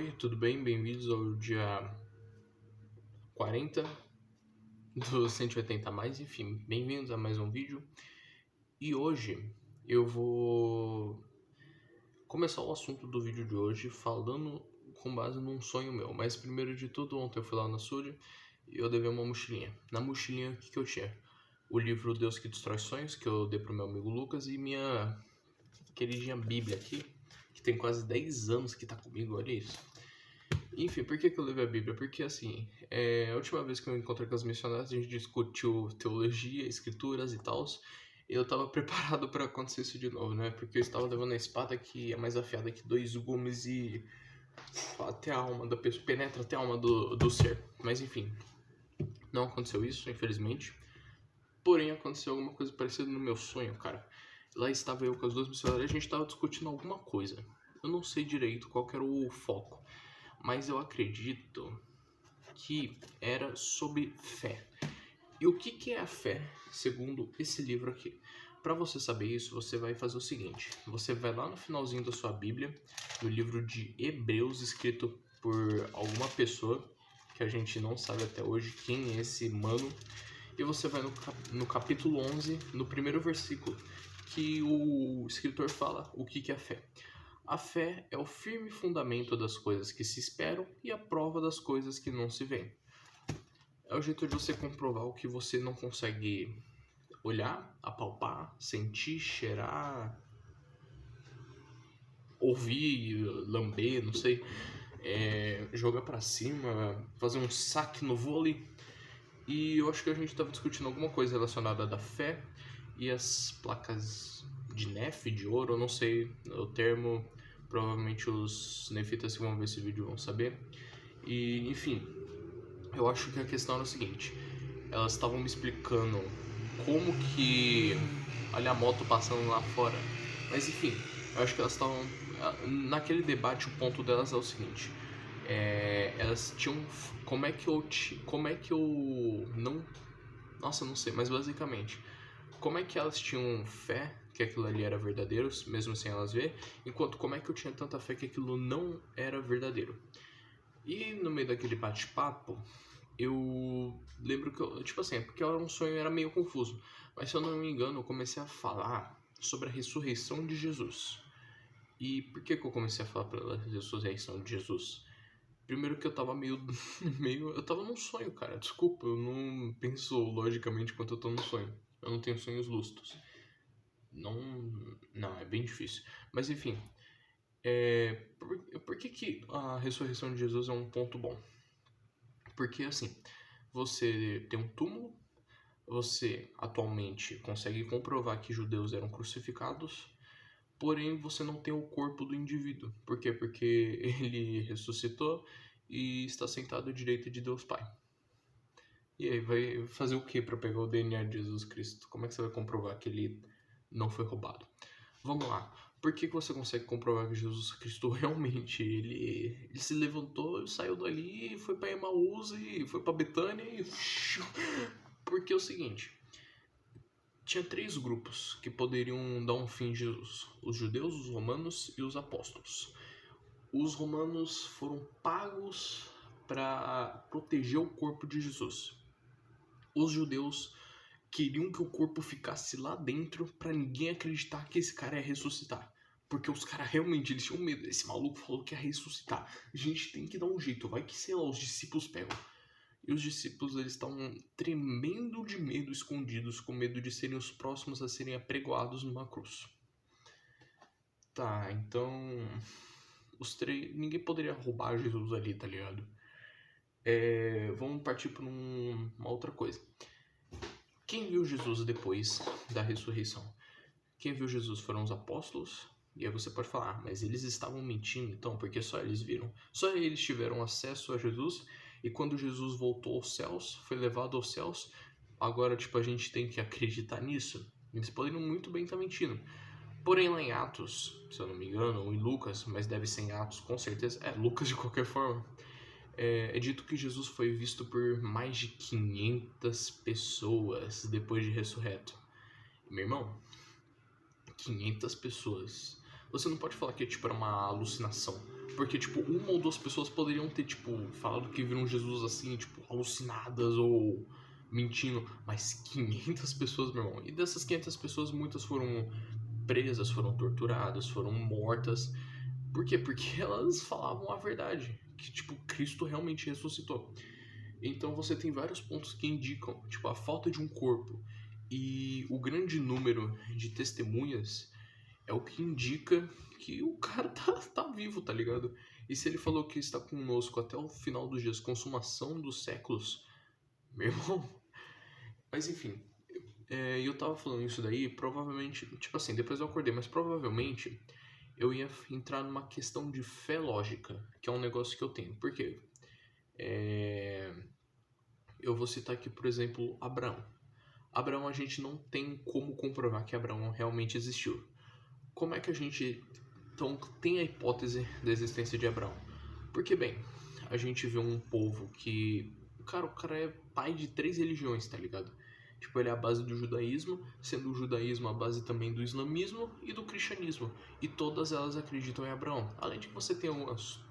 Oi, tudo bem? Bem-vindos ao dia 40 do 180 mais, enfim, bem-vindos a mais um vídeo. E hoje eu vou começar o assunto do vídeo de hoje falando com base num sonho meu. Mas primeiro de tudo, ontem eu fui lá na Súria e eu levei uma mochilinha. Na mochilinha, o que eu tinha? O livro Deus que Destrói Sonhos, que eu dei pro meu amigo Lucas, e minha queridinha Bíblia aqui, que tem quase 10 anos que tá comigo, olha isso. Enfim, por que eu levei a Bíblia? Porque, assim, a última vez que eu me encontrei com as missionárias, a gente discutiu teologia, escrituras e tal. Eu tava preparado para acontecer isso de novo, né? Porque eu estava levando a espada que é mais afiada que dois gumes e até a alma da pessoa, penetra até a alma do ser. Mas, enfim, não aconteceu isso, infelizmente. Porém, aconteceu alguma coisa parecida no meu sonho, cara. Lá estava eu com as duas missionárias e a gente estava discutindo alguma coisa. Eu não sei direito qual que era o foco, mas eu acredito que era sobre fé. E o que é a fé, segundo esse livro aqui? Para você saber isso, você vai fazer o seguinte: você vai lá no finalzinho da sua Bíblia, no livro de Hebreus, escrito por alguma pessoa que a gente não sabe até hoje quem é esse mano, e você vai no capítulo 11, no primeiro versículo, que o escritor fala o que é a fé. A fé é o firme fundamento das coisas que se esperam e a prova das coisas que não se veem. É o jeito de você comprovar o que você não consegue olhar, apalpar, sentir, cheirar, ouvir, lamber, não sei. Jogar pra cima, fazer um saque no vôlei. E eu acho que a gente estava discutindo alguma coisa relacionada da fé e as placas de nef, de ouro, eu não sei o termo. Provavelmente os nefitas que vão ver esse vídeo vão saber. E, enfim, eu acho que a questão era o seguinte: elas estavam me explicando como que. Olha a moto passando lá fora. Mas, enfim, eu acho que elas estavam. Naquele debate, o ponto delas é o seguinte: elas tinham. Como é que eu não. Nossa, não sei, mas basicamente, como é que elas tinham fé que aquilo ali era verdadeiro, mesmo sem elas ver, enquanto como é que eu tinha tanta fé que aquilo não era verdadeiro. E no meio daquele bate-papo, eu lembro que eu, tipo assim, porque era um sonho, era meio confuso, mas se eu não me engano, eu comecei a falar sobre a ressurreição de Jesus. E por que eu comecei a falar pela ressurreição de Jesus? Primeiro que eu tava eu tava num sonho, cara. Desculpa, eu não penso logicamente quando eu tô num sonho. Eu não tenho sonhos lúcidos. Não, não, é bem difícil. Mas enfim, por que a ressurreição de Jesus é um ponto bom? Porque assim, você tem um túmulo, você atualmente consegue comprovar que judeus eram crucificados, porém você não tem o corpo do indivíduo. Por quê? Porque ele ressuscitou e está sentado à direita de Deus Pai. E aí, vai fazer o que para pegar o DNA de Jesus Cristo? Como é que você vai comprovar que ele não foi roubado? Vamos lá. Por que você consegue comprovar que Jesus Cristo realmente ele se levantou, saiu dali, foi para Emaús e foi para Betânia e porque é o seguinte, tinha três grupos que poderiam dar um fim em Jesus: os judeus, os romanos e os apóstolos. Os romanos foram pagos para proteger o corpo de Jesus. Os judeus queriam que o corpo ficasse lá dentro para ninguém acreditar que esse cara ia ressuscitar. Porque os caras realmente eles tinham medo. Esse maluco falou que ia ressuscitar. A gente tem que dar um jeito. Vai que, sei lá, os discípulos pegam. E os discípulos eles estavam tremendo de medo, escondidos, com medo de serem os próximos a serem apregoados numa cruz. Tá, então. Os três. Ninguém poderia roubar Jesus ali, tá ligado? Vamos partir para uma outra coisa. Quem viu Jesus depois da ressurreição? Quem viu Jesus foram os apóstolos. E aí você pode falar, mas eles estavam mentindo então, porque só eles viram. Só eles tiveram acesso a Jesus. E quando Jesus voltou aos céus, foi levado aos céus, agora tipo a gente tem que acreditar nisso? Eles poderiam muito bem estar mentindo. Porém lá em Atos, se eu não me engano, ou em Lucas, mas deve ser em Atos com certeza, Lucas de qualquer forma, é dito que Jesus foi visto por mais de 500 pessoas depois de ressurreto. E, meu irmão, 500 pessoas você não pode falar que tipo, era uma alucinação. Porque, tipo, uma ou duas pessoas poderiam ter, tipo, falado que viram Jesus assim, tipo, alucinadas ou mentindo. Mas 500 pessoas, meu irmão. E dessas 500 pessoas, muitas foram presas, foram torturadas, foram mortas. Por quê? Porque elas falavam a verdade. Que, tipo, Cristo realmente ressuscitou. Então você tem vários pontos que indicam, tipo, a falta de um corpo e o grande número de testemunhas é o que indica que o cara tá vivo, tá ligado? E se ele falou que está conosco até o final dos dias, consumação dos séculos, meu irmão. Mas enfim, eu tava falando isso daí, provavelmente, tipo assim, depois eu acordei, mas provavelmente eu ia entrar numa questão de fé lógica, que é um negócio que eu tenho. Por quê? Eu vou citar aqui, por exemplo, Abraão. Abraão, a gente não tem como comprovar que Abraão realmente existiu. Como é que a gente então tem a hipótese da existência de Abraão? Porque, bem, a gente vê um povo que, cara, o cara é pai de 3 religiões, tá ligado? Tipo, ele é a base do judaísmo, sendo o judaísmo a base também do islamismo e do cristianismo. E todas elas acreditam em Abraão. Além de que você tem uns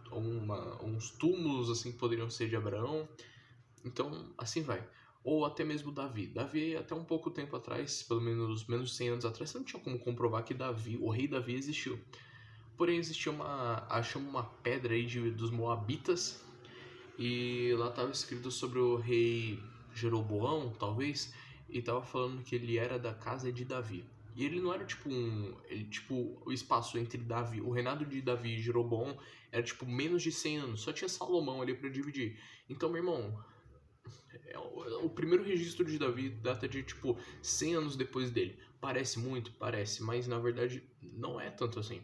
túmulos, assim, que poderiam ser de Abraão. Então, assim vai. Ou até mesmo Davi. Davi, até um pouco tempo atrás, pelo menos menos de 100 anos atrás, você não tinha como comprovar que Davi, o rei Davi, existiu. Porém, existia achamos uma pedra aí dos Moabitas, e lá estava escrito sobre o rei Jeroboão, talvez, e estava falando que ele era da casa de Davi. E ele não era tipo tipo, o espaço entre Davi, o reinado de Davi e Jeroboão era tipo menos de 100 anos, só tinha Salomão ali para dividir. Então, meu irmão, o primeiro registro de Davi data de tipo 100 anos depois dele. Parece muito? Parece, mas na verdade não é tanto assim.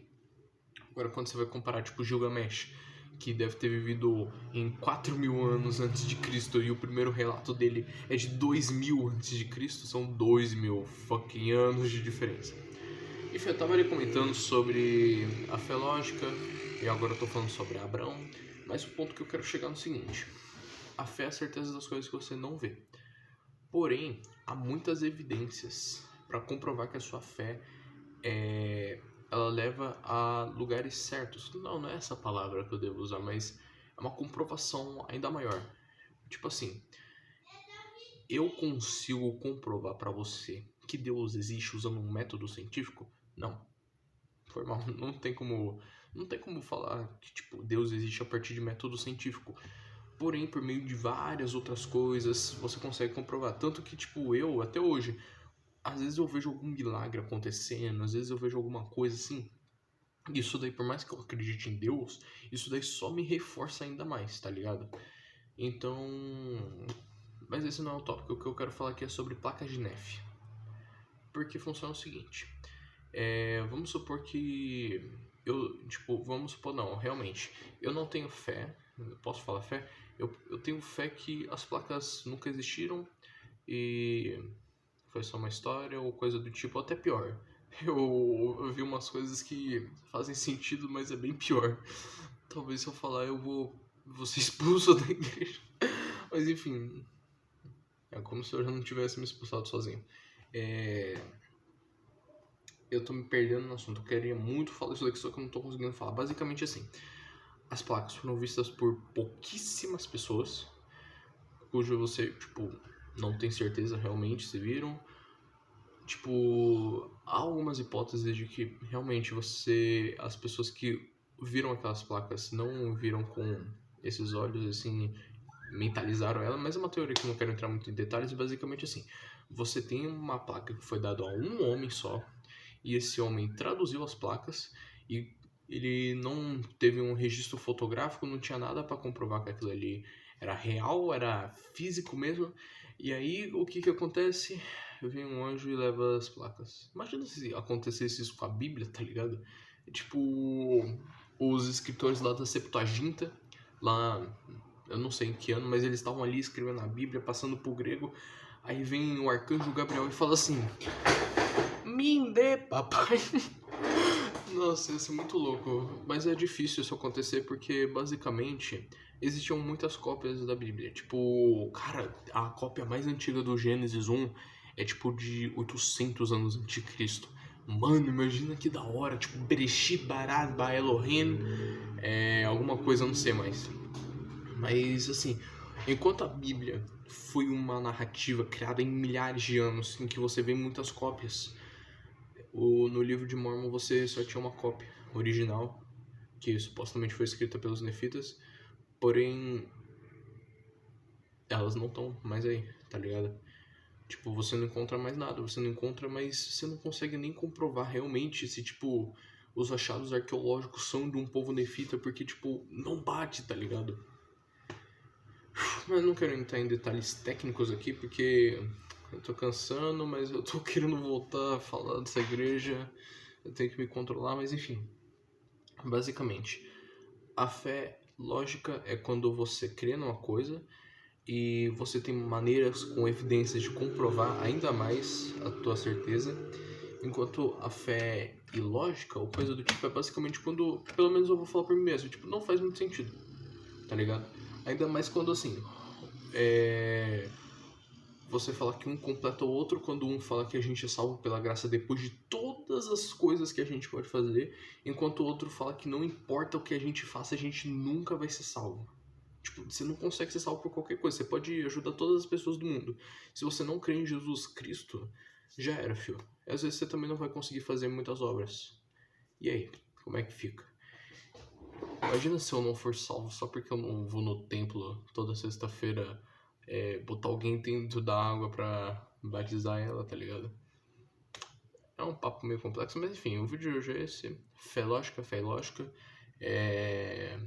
Agora, quando você vai comparar, tipo, Gilgamesh, que deve ter vivido em 4.000 anos antes de Cristo, e o primeiro relato dele é de 2.000 antes de Cristo, são 2.000 fucking anos de diferença. Enfim, eu tava ali comentando sobre a fé lógica, e agora eu tô falando sobre Abraão, mas o ponto que eu quero chegar é o seguinte: a fé é a certeza das coisas que você não vê. Porém, há muitas evidências para comprovar que a sua fé ela leva a lugares certos. Não é essa palavra que eu devo usar, mas é uma comprovação ainda maior. Tipo assim, eu consigo comprovar para você que Deus existe usando um método científico? Não. Formal, não tem como falar que tipo Deus existe a partir de método científico. Porém, por meio de várias outras coisas, você consegue comprovar. Tanto que, tipo, eu, até hoje, às vezes eu vejo algum milagre acontecendo, às vezes eu vejo alguma coisa assim. Isso daí, por mais que eu acredite em Deus, isso daí só me reforça ainda mais, tá ligado? Então. Mas esse não é o tópico. O que eu quero falar aqui é sobre placas de neve. Porque funciona o seguinte. Vamos supor que. Vamos supor, não, realmente. Eu não tenho fé. Posso falar fé? Eu tenho fé que as placas nunca existiram e foi só uma história ou coisa do tipo, ou até pior. Eu vi umas coisas que fazem sentido, mas é bem pior. Talvez se eu falar eu vou ser expulso da igreja. Mas enfim, é como se eu já não tivesse me expulsado sozinho. Eu tô me perdendo no assunto. Eu queria muito falar isso daqui, só que eu não tô conseguindo falar. Basicamente assim, as placas foram vistas por pouquíssimas pessoas, cujo você, tipo, não tem certeza realmente se viram. Tipo, há algumas hipóteses de que realmente as pessoas que viram aquelas placas não viram com esses olhos, assim, mentalizaram ela, mas é uma teoria que eu não quero entrar muito em detalhes. Basicamente assim, você tem uma placa que foi dada a um homem só, e esse homem traduziu as placas, e ele não teve um registro fotográfico, não tinha nada para comprovar que aquilo ali era real, era físico mesmo. E aí, o que acontece? Vem um anjo e leva as placas. Imagina se acontecesse isso com a Bíblia, tá ligado? Tipo, os escritores lá da Septuaginta, lá, eu não sei em que ano, mas eles estavam ali escrevendo a Bíblia, passando pro grego. Aí vem o arcanjo Gabriel e fala assim: Minde, papai. Nossa, isso é muito louco. Mas é difícil isso acontecer porque, basicamente, existiam muitas cópias da Bíblia. Tipo, cara, a cópia mais antiga do Gênesis 1 é tipo de 800 anos antes de Cristo. Mano, imagina que da hora, tipo, Bereshit Bara Elohim, alguma coisa, eu não sei mais. Mas, assim, enquanto a Bíblia foi uma narrativa criada em milhares de anos, em que você vê muitas cópias, no livro de Mormon você só tinha uma cópia original, que supostamente foi escrita pelos nefitas, porém elas não estão mais aí, tá ligado? Tipo, você não encontra mais nada, você não encontra, mas você não consegue nem comprovar realmente se, tipo, os achados arqueológicos são de um povo nefita, porque, tipo, não bate, tá ligado? Mas não quero entrar em detalhes técnicos aqui, porque eu tô cansando, mas eu tô querendo voltar a falar dessa igreja, eu tenho que me controlar, mas enfim. Basicamente, a fé lógica é quando você crê numa coisa e você tem maneiras com evidências de comprovar ainda mais a tua certeza, enquanto a fé ilógica ou coisa do tipo é basicamente quando, pelo menos eu vou falar por mim mesmo, tipo, não faz muito sentido, tá ligado? Ainda mais quando assim, você fala que um completa o outro, quando um fala que a gente é salvo pela graça depois de todas as coisas que a gente pode fazer, enquanto o outro fala que não importa o que a gente faça, a gente nunca vai ser salvo. Tipo, você não consegue ser salvo por qualquer coisa. Você pode ajudar todas as pessoas do mundo. Se você não crê em Jesus Cristo, já era, filho. Às vezes você também não vai conseguir fazer muitas obras. E aí, como é que fica? Imagina se eu não for salvo só porque eu não vou no templo toda sexta-feira botar alguém dentro da água pra batizar ela, tá ligado? É um papo meio complexo, mas enfim, o vídeo de hoje é esse. Fé lógica, fé lógica. É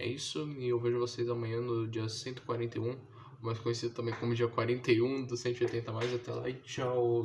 isso, e eu vejo vocês amanhã no dia 141, mais conhecido também como dia 41 do 180 mais. Até lá e tchau!